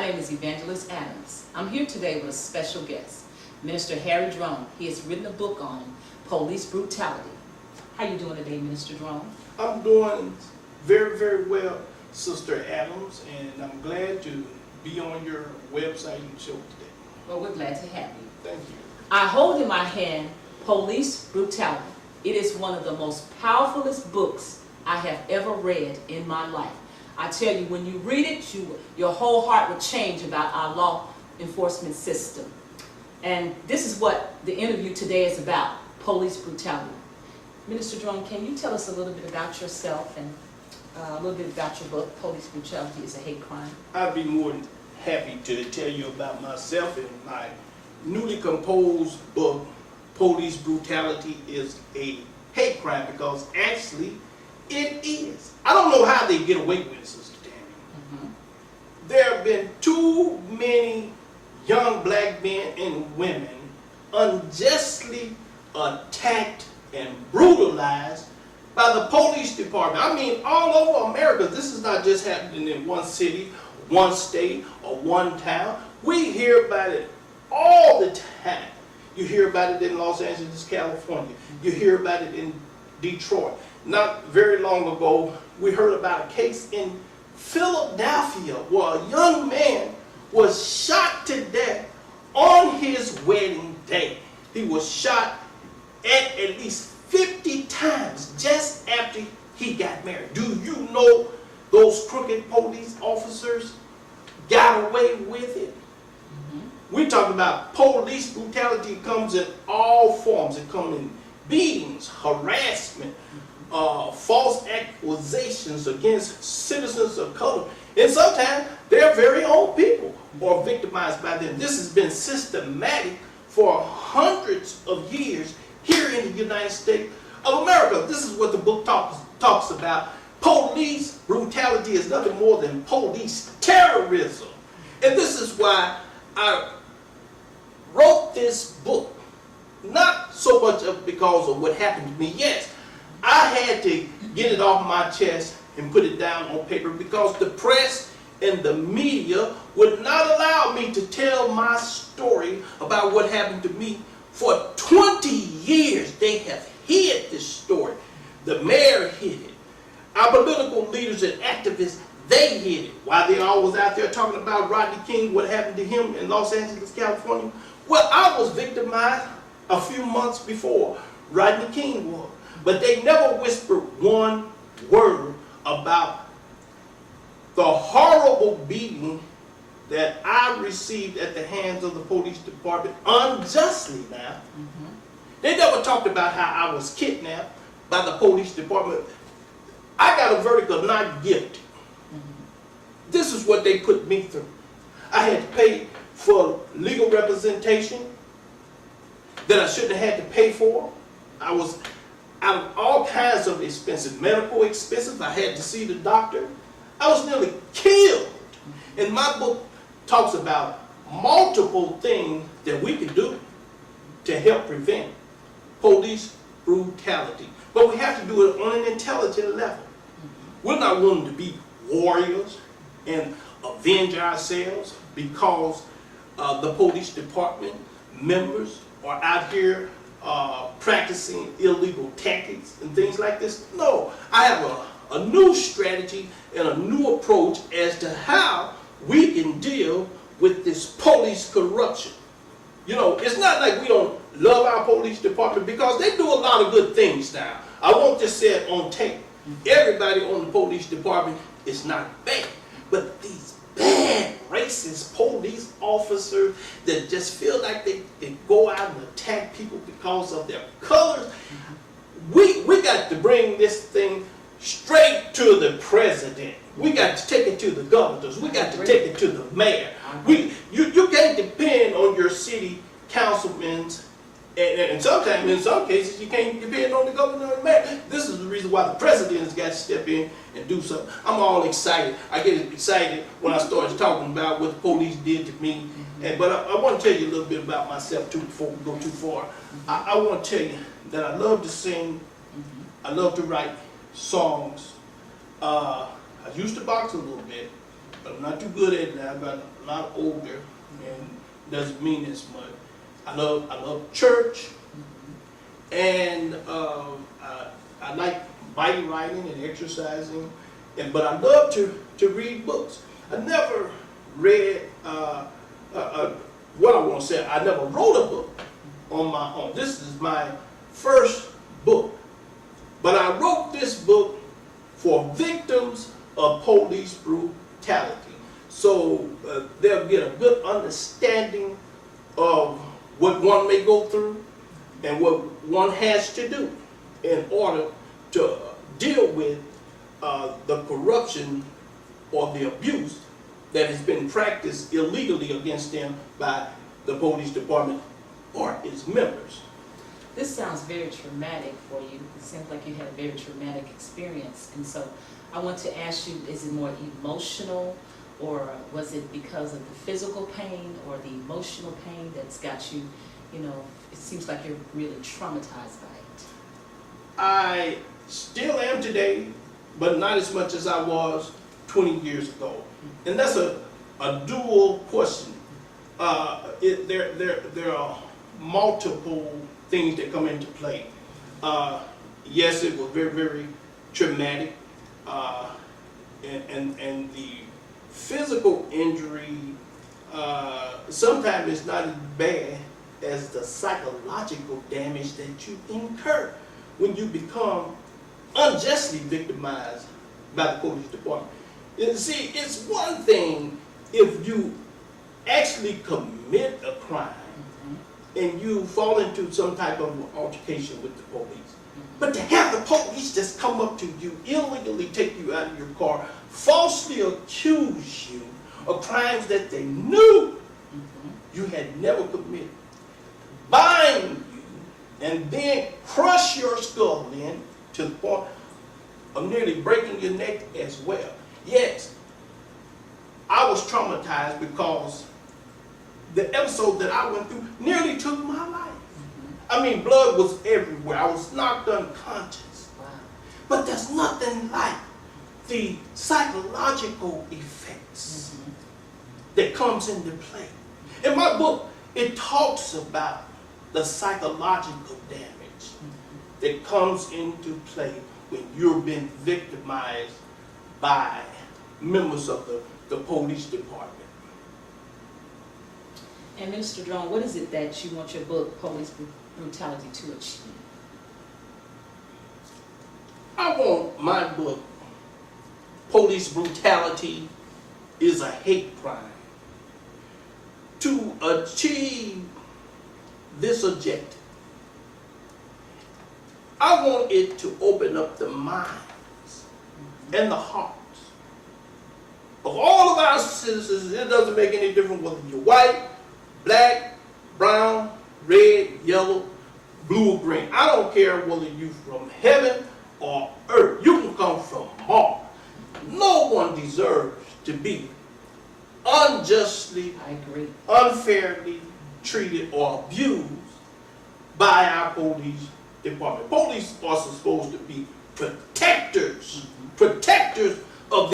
name is Evangelist Adams. I'm here today with a special guest, Minister Harry Drone. He has written a book on police brutality. How you doing today, Minister Drone? I'm doing very, very well, Sister Adams, and I'm glad to be on your website and show today. Well, we're glad to have you. Thank you. I hold in my hand Police Brutality. It is one of the most powerfulest books I have ever read in my life. I tell you, when you read it, your whole heart will change about our law enforcement system. And this is what the interview today is about, police brutality. Minister Drone, can you tell us a little bit about yourself and a little bit about your book, Police Brutality is a Hate Crime? I'd be more than happy to tell you about myself and my newly composed book, Police Brutality is a Hate Crime, because actually it is. I don't know how they get away with it, Sister Tammy. There have been too many young black men and women unjustly attacked and brutalized by the police department. I mean, all over America. This is not just happening in one city, one state, or one town. We hear about it all the time. You hear about it in Los Angeles, California. You hear about it in Detroit. Not very long ago, we heard about a case in Philadelphia where a young man was shot to death on his wedding day. He was shot at least 50 times just after he got married. Do you know those crooked police officers got away with it? We talk about police brutality. It comes in all forms. It comes in beatings, harassment, false accusations against citizens of color, and sometimes their very own people are victimized by them. This has been systematic for hundreds of years here in the United States of America. This is what the book talks about. Police brutality is nothing more than police terrorism. And this is why I wrote this book. Not so much because of what happened to me. Yes, I had to get it off my chest and put it down on paper because the press and the media would not allow me to tell my story about what happened to me. For 20 years, they have hid this story. The mayor hid it. Our political leaders and activists, they hid it. While they all was out there talking about Rodney King, what happened to him in Los Angeles, California. Well, I was victimized a few months before Rodney King was. But they never whispered one word about the horrible beating that I received at the hands of the police department unjustly now. They never talked about how I was kidnapped by the police department. I got a verdict of not guilty. This is what they put me through. I had to pay for legal representation that I shouldn't have had to pay for. I was out of all kinds of expenses, medical expenses. I had to see the doctor. I was nearly killed. And my book talks about multiple things that we can do to help prevent police brutality. But we have to do it on an intelligent level. We're not willing to be warriors and avenge ourselves because the police department members are out here practicing illegal tactics and things like this. No, I have a new strategy and a new approach as to how we can deal with this police corruption. You know, it's not like we don't love our police department, because they do a lot of good things now. I won't just say it on tape. Everybody on the police department is not bad, but these bad, racist police officers that just feel like they go out and attack people because of their colors. We got to bring this thing straight to the president. We got to take it to the governors. We got to take it to the mayor. You can't depend on your city councilmen, and sometimes, in some cases, you can't depend on the governor and the mayor. This is the reason why the president has got to step in and do something. I'm all excited. I get excited when I start talking about what the police did to me. But I want to tell you a little bit about myself too before we go too far. I want to tell you that I love to sing. I love to write songs. I used to box a little bit, I'm not too good at it now. I've gotten a lot older, and doesn't mean as much. I love church, and I like bike riding and exercising, but I love to read books. I never read what I want to say. I never wrote a book on my own. This is my first book, but I wrote this book for victims of police brutality. So they'll get a good understanding of what one may go through and what one has to do in order to deal with the corruption or the abuse that has been practiced illegally against them by the police department or its members. This sounds very traumatic for you. It seems like you had a very traumatic experience. And so I want to ask you, is it more emotional, or was it because of the physical pain or the emotional pain that's got you, it seems like you're really traumatized by it. I still am today, but not as much as I was 20 years ago. And that's a dual question. There are multiple things that come into play. Yes, it was very, very traumatic, and the physical injury sometimes is not as bad as the psychological damage that you incur when you become unjustly victimized by the police department. And see, it's one thing if you actually commit a crime and you fall into some type of altercation with the police. But to have the police just come up to you, illegally take you out of your car, falsely accuse you of crimes that they knew you had never committed, bind you, and then crush your skull in to the point of nearly breaking your neck as well. Yes, I was traumatized because the episode that I went through nearly took my life. I mean, blood was everywhere. I was knocked unconscious. Wow. But there's nothing like the psychological effects that comes into play. In my book, it talks about the psychological damage that comes into play when you're being victimized by members of the police department. And Minister Drone, what is it that you want your book, Police Brutality, to achieve? I want my book, Police Brutality is a Hate Crime, to achieve this objective. I want it to open up the minds and the hearts of all of our citizens. It doesn't make any difference whether you're white, black, brown, red, yellow, blue, or green. I don't care whether you're from heaven or earth. You can come from Mars. No one deserves to be unjustly, I agree, unfairly treated or abused by our police department. Police are supposed to be protectors, protectors